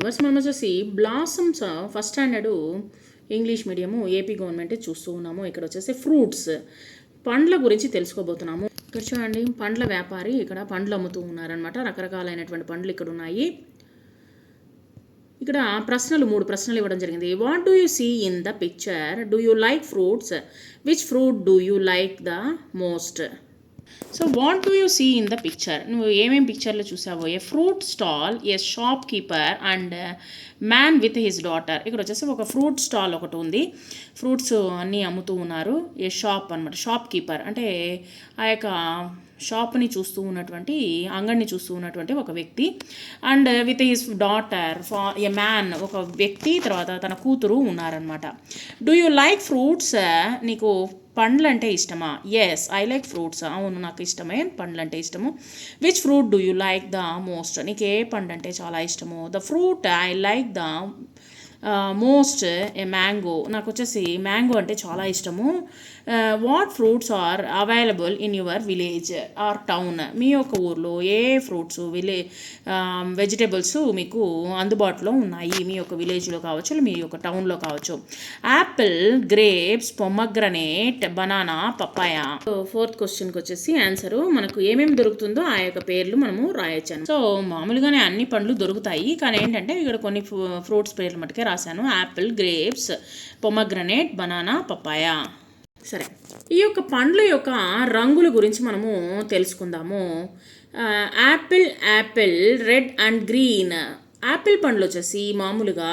Verse మనం వచ్చేసి blossoms first standard English medium AP government చూస్తూ ఉన్నాము. ఇక్కడ వచ్చేసి ఫ్రూట్స్ పండ్ల గురించి తెలుసుకోబోతున్నాము. ఇక్కడ చూడండి, పండ్ల వ్యాపారి ఇక్కడ పండ్లు అమ్ముతూ ఉన్నారనమాట. రకరకాలైనటువంటి పండ్లు ఇక్కడ ఉన్నాయి. ఇక్కడ మూడు ప్రశ్నలు ఇవ్వడం జరిగింది. What do you see in the picture? Do you like fruits? Which fruit do you like the most? So what do you see in the picture? నువ్వు ఏమేమి పిక్చర్లో చూసావో? A fruit stall, a shopkeeper and man with his daughter. ఇక్కడ వచ్చేసి ఒక fruit stall ఒకటి ఉంది, fruits అన్నీ అమ్ముతూ ఉన్నారు. ఏ షాప్ అనమాట, షాప్ కీపర్ అంటే ఆ యొక్క షాప్ని చూస్తూ ఉన్నటువంటి, అంగడిని చూస్తూ ఉన్నటువంటి ఒక వ్యక్తి. And with his daughter, a man ఒక వ్యక్తి, తర్వాత తన కూతురు ఉన్నారనమాట. Do you like fruits? నీకు పండ్లు అంటే ఇష్టమా? Yes I like fruits. అవును, నాకు ఇష్టమే, పండ్లు అంటే ఇష్టము. Which fruit do you like the most? నీకు ఏ పండు అంటే చాలా ఇష్టము? The fruit I like the most a mango. నాకు వచ్చేసి మ్యాంగో అంటే చాలా ఇష్టము. What fruits are available in your village or town? మీ యొక్క ఊర్లో ఏ ఫ్రూట్స్, వెజిటేబుల్స్ మీకు అందుబాటులో ఉన్నాయి? మీ యొక్క విలేజ్లో కావచ్చు, మీ యొక్క టౌన్లో కావచ్చు. Apple, grapes, pomegranate, banana, papaya. Fourth క్వశ్చన్కి వచ్చేసి ఆన్సరు మనకు ఏమేమి దొరుకుతుందో ఆ యొక్క పేర్లు మనము రాయొచ్చాను. సో మామూలుగానే అన్ని పండ్లు దొరుకుతాయి, కానీ ఏంటంటే ఇక్కడ కొన్ని ఫ్రూట్స్ పేర్లు మటుకే రాశాను. Apple, grapes, pomegranate, banana, papaya. సరే, ఈ యొక్క పండ్ల యొక్క రంగుల గురించి మనము తెలుసుకుందాము. Apple red and green. Apple పండ్లు వచ్చేసి మామూలుగా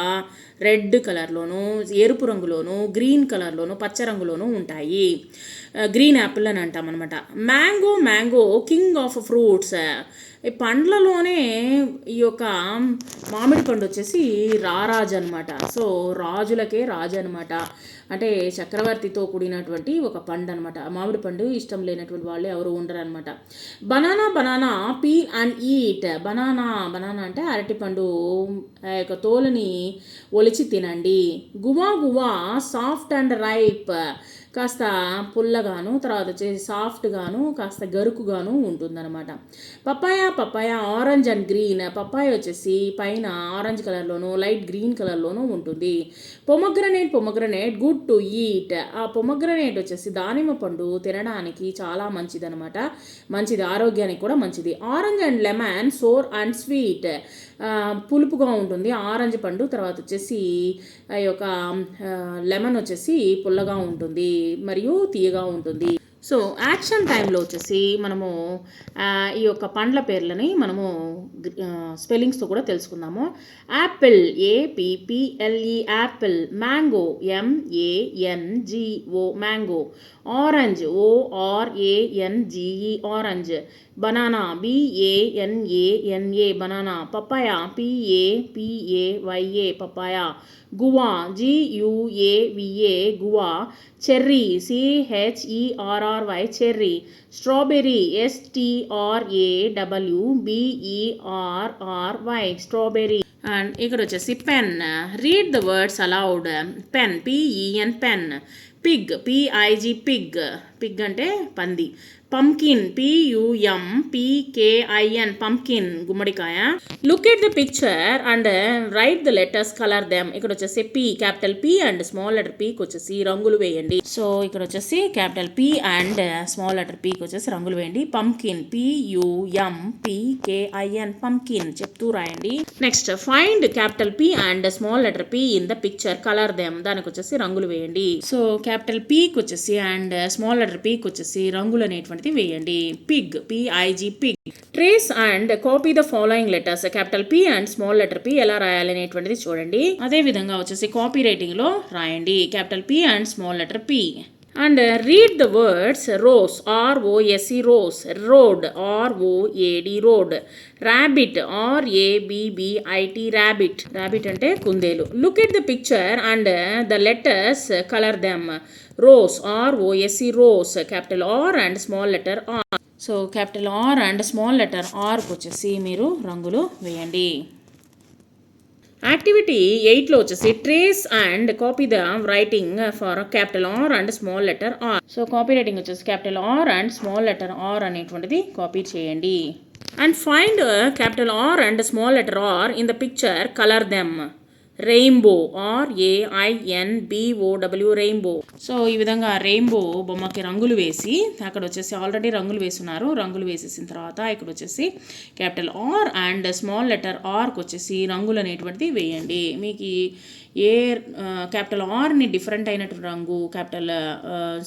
రెడ్ కలర్లోను, ఎరుపు రంగులోను, గ్రీన్ కలర్లోను, పచ్చ రంగులోను ఉంటాయి. గ్రీన్ యాపిల్ అని అంటాం అనమాట. Mango king of fruits. ఈ పండ్లలోనే ఈ యొక్క మామిడి పండు వచ్చేసి రారాజు అనమాట. సో రాజులకే రాజు అనమాట. అంటే చక్రవర్తితో కూడినటువంటి ఒక పండు అనమాట. మామిడి పండు ఇష్టం లేనటువంటి వాళ్ళు ఎవరు ఉండరు అనమాట. Banana peel and eat. Banana అంటే అరటిపండు యొక్క తోలుని ఒలిచి తినండి. Guava soft and ripe. కాస్త పుల్లగాను, తర్వాత వచ్చేసి సాఫ్ట్గాను, కాస్త గరుకుగాను ఉంటుందన్నమాట. Papaya orange and green. Papaya వచ్చేసి పైన ఆరెంజ్ కలర్లోను, లైట్ గ్రీన్ కలర్లోనూ ఉంటుంది. Pomegranate good to eat. ఆ పొమగ్రనేట్ వచ్చేసి దానిమ్మ పండు తినడానికి చాలా మంచిదనమాట. మంచిది, ఆరోగ్యానికి కూడా మంచిది. Orange and lemon sour and sweet. పులుపుగా ఉంటుంది ఆరెంజ్ పండు. తర్వాత వచ్చేసి ఆ యొక్క లెమన్ వచ్చేసి పుల్లగా ఉంటుంది మరియు తీయగా ఉంటుంది. సో యాక్షన్ టైంలో వచ్చేసి మనము ఈ యొక్క పండ్ల పేర్లని మనము స్పెల్లింగ్స్తో కూడా తెలుసుకుందాము. Apple APPLE Apple. Mango MANGO mango. Orange ORANGE orange. Banana BANANA banana. Papaya PAPAYA papaya. Guava GUAVA guava. Cherry CHERRY cherry. Strawberry STRAWBERRY strawberry. And ఇక్కడ వచ్చేసి pen. Read the words allowed. Pen PEN pen. Pig PIG Pig అంటే పంది. Pumpkin PUMPKIN pumpkin గుమ్మడికాయ. Look at the picture and write the letters, colour them. ఇక్కడ వచ్చేసి capital P and small letter Pకి వచ్చేసి రంగులు వేయండి. సో ఇక్కడ వచ్చేసి capital P and small letter Pకి వచ్చేసి రంగులు వేయండి. పంకిన్ PUMPKIN పంకిన్ చెప్తూ రాయండి. Next find capital P and small letter P in the picture, colour them. దానికి వచ్చేసి రంగులు వేయండి. సో క్యాపిటల్ Pకి వచ్చేసి అండ్ స్మాల్ లెటర్ Pకి వచ్చేసి రంగులు అనేటువంటి వేయండి. Pig PIG Pig. Trace and copy the following letters. Capital P and small letter P ఎలా రాయాలి అనేటువంటిది చూడండి. అదే విధంగా వచ్చేసి కాపీ రైటింగ్ లో రాయండి. Capital P and small letter P. And read the words. Rose ROSE rose. Road ROAD road. Rabbit RABBIT rabbit. Rabbit అంటే కుందేలు. Look at the picture and the letters, colour them. Rose ROSE rose. Capital R and small letter R. So capital R and small letter Rకి వచ్చేసి మీరు రంగులు వేయండి. Activity 8లో వచ్చేసి trace and copy the writing for capital R and small letter R. So copy writing వచ్చేసి capital R and small letter R అనేటువంటిది copy చేయండి. And find capital R and small letter R in the picture, color them. Rainbow, RAINBOW, rainbow. So ఈ విధంగా rainbow బొమ్మకి రంగులు వేసి, అక్కడ వచ్చేసి ఆల్రెడీ రంగులు వేస్తున్నారు, రంగులు వేసేసిన తర్వాత ఇక్కడ వచ్చేసి capital R and small letter ఆర్కి వచ్చేసి రంగులు అనేటువంటిది వేయండి. మీకు ఏ క్యాపిటల్ ఆర్ని డిఫరెంట్ అయినటువంటి రంగు, క్యాపిటల్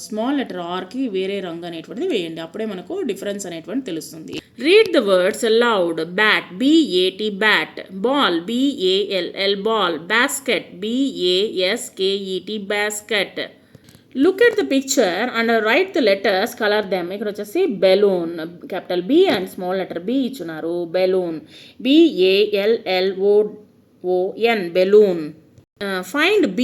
స్మాల్ లెటర్ ఆర్కి వేరే రంగు అనేటువంటిది వేయండి. అప్పుడే మనకు డిఫరెన్స్ అనేటువంటి తెలుస్తుంది. Read the words loud. Bat, BAT, bat. Ball, BALL, ball. Basket, BASKET, basket. Look at the picture and write the letters, colour them. ఇక్కడ వచ్చేసి balloon, capital B and small letter B ఇచ్చున్నారు. Balloon, BALLOON, balloon. Find B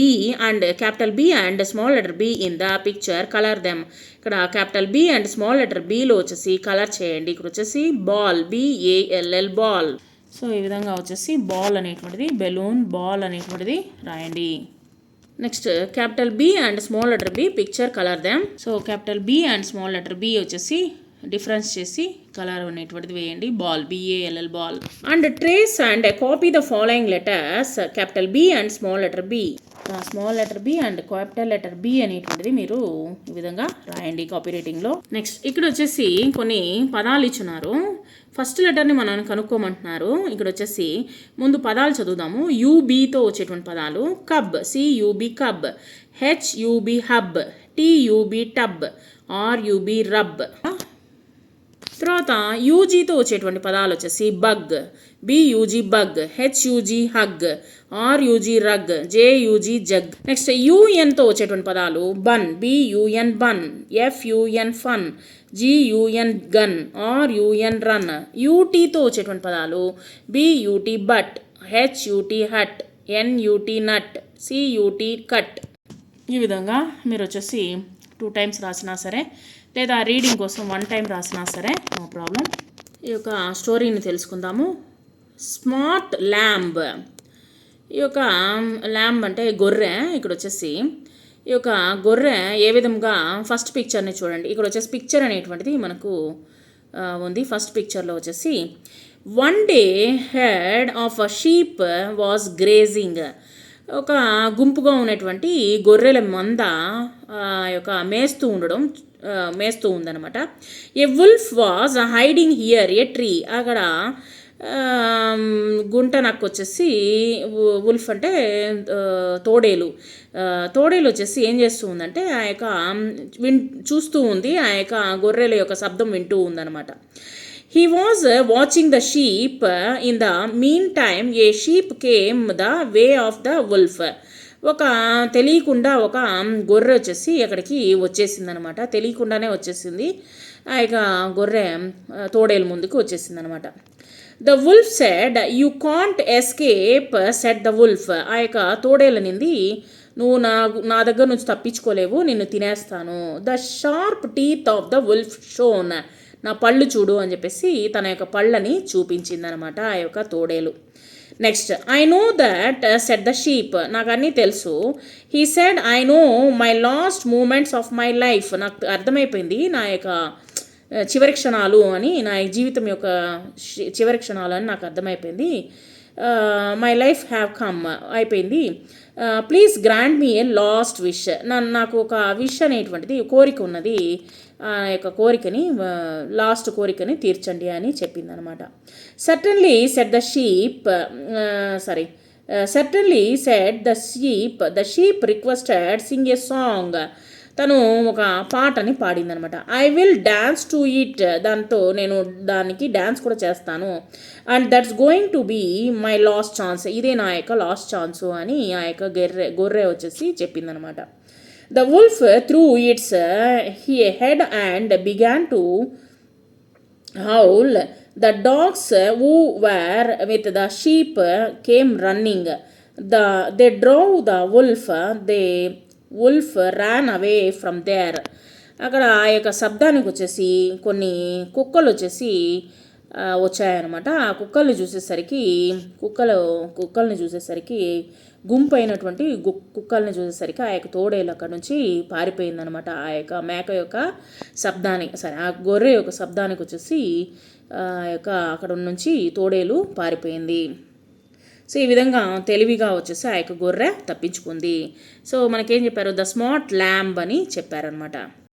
and capital B and small letter B in the picture, color them. ఇక్కడ capital B and small letter Bలో వచ్చేసి colour చేయండి. ఇక్కడ వచ్చేసి ball, BALL, ball. So ఈ విధంగా వచ్చేసి బాల్ అనేటువంటిది, బెలూన్, బాల్ అనేటువంటిది రాయండి. Next capital B and small letter B picture, colour them. So capital B and small letter B వచ్చేసి డిఫరెన్స్ చేసి కలర్ అనేటువంటిది వేయండి. Ball, BALL, ball. And trace and copy the following letters, capital B and small letter B. Small letter B and capital letter B అనేటువంటిది మీరు ఈ విధంగా రాయండి copy రైటింగ్లో. Next ఇక్కడ వచ్చేసి కొన్ని పదాలు ఇచ్చున్నారు. ఫస్ట్ లెటర్ని మనం కనుక్కోమంటున్నారు. ఇక్కడ వచ్చేసి ముందు పదాలు చదువుదాము. UBతో వచ్చేటువంటి పదాలు. Cub, CUB, cub. HUB, hub. TUB, tub. RUB, rub. తర్వాత యూజీతో వచ్చేటువంటి పదాలు వచ్చేసి bug, BUG, bug. HUG, hug. RUG, rug. JUG, jug. Next యూఎన్తో వచ్చేటువంటి పదాలు bun, BUN, bun. FUN, fun. GUN, gun. RUN, run. యూటీతో వచ్చేటువంటి పదాలు BUT, but. HUT, hut. NUT, nut. CUT, cut. ఈ విధంగా మీరు వచ్చేసి 2 times రాసినా సరే, లేదా రీడింగ్ కోసం 1 time రాసినా సరే నో ప్రాబ్లం. ఈ యొక్క స్టోరీని తెలుసుకుందాము. Smart lamb. ఈ యొక్క ల్యాంబ్ అంటే గొర్రె. ఇక్కడ వచ్చేసి ఈ యొక్క గొర్రె ఏ విధంగా, ఫస్ట్ పిక్చర్ని చూడండి. ఇక్కడ వచ్చేసి పిక్చర్ అనేటువంటిది మనకు ఉంది. ఫస్ట్ పిక్చర్లో వచ్చేసి one day head of a sheep was grazing. ఒక గుంపుగా ఉన్నటువంటి గొర్రెల మంద యొక్క మేస్తూ ఉందన్నమాట. A wolf was hiding here a tree. అక్కడ గుంట నాకు వచ్చేసి వుల్ఫ్ అంటే తోడేలు. తోడేలు వచ్చేసి ఏం చేస్తూ ఉందంటే ఆ యొక్క చూస్తూ ఉంది, ఆ యొక్క గొర్రెల యొక్క శబ్దం వింటూ ఉందన్నమాట. He was watching the sheep. In the meantime, a sheep came the way of the wolf. ఒక తెలియకుండా ఒక గొర్రె వచ్చేసి అక్కడికి వచ్చేసిందనమాట. తెలియకుండానే వచ్చేసింది. ఆ యొక్క గొర్రె తోడేలు ముందుకు వచ్చేసిందనమాట. The wolf said, you can't escape, said the wolf. ఆ యొక్క తోడేలనింది, నువ్వు నా దగ్గర నుంచి తప్పించుకోలేవు, నిన్ను తినేస్తాను. The sharp teeth of the wolf shown. నా పళ్ళు చూడు అని చెప్పేసి తన యొక్క పళ్ళని చూపించిందనమాట ఆ యొక్క తోడేలు. Next I know that said the sheep. నాకు అన్నీ తెలుసు. He said I know my last moments of my life. నాకు అర్థమైపోయింది నా యొక్క చివరి క్షణాలు అని, నా జీవితం యొక్క చివరి క్షణాలు అని నాకు అర్థమైపోయింది. మై లైఫ్ హ్యావ్ కమ్ అయిపోయింది. Please grant me A last wish. నాకు ఒక విష్ అనేటువంటిది కోరిక ఉన్నది, ఆ యొక్క కోరికని లాస్ట్ కోరికని తీర్చండి అని చెప్పిందనమాట. Certainly said the sheep certainly said the sheep requested sing a song. తను ఒక పాటని పాడిందనమాట. I will dance to it. దాంతో నేను దానికి డ్యాన్స్ కూడా చేస్తాను. And that's going to be my last chance. ఇదే నా యొక్క లాస్ట్ ఛాన్సు అని ఆ యొక్క గొర్రె వచ్చేసి చెప్పిందనమాట. The wolf threw its head and began to howl. The dogs who were with the sheep came running. They drove the wolf. The wolf ran away from there. అక్కడ ఆ యొక్క శబ్దానికి వచ్చేసి కొన్ని కుక్కలు వచ్చేసి వచ్చాయన్నమాట. ఆ కుక్కల్ని చూసేసరికి గుంపు అయినటువంటి కుక్కల్ని చూసేసరికి ఆ యొక్క తోడేలు అక్కడ నుంచి పారిపోయిందనమాట. ఆ యొక్క మేక యొక్క ఆ గొర్రె యొక్క శబ్దానికి వచ్చేసి అక్కడ నుంచి తోడేలు పారిపోయింది. సో ఈ విధంగా తెలివిగా వచ్చేసి ఆ యొక్క గొర్రె తప్పించుకుంది. సో మనకేం చెప్పారు, ద స్మార్ట్ ల్యాంబ్ అని చెప్పారనమాట.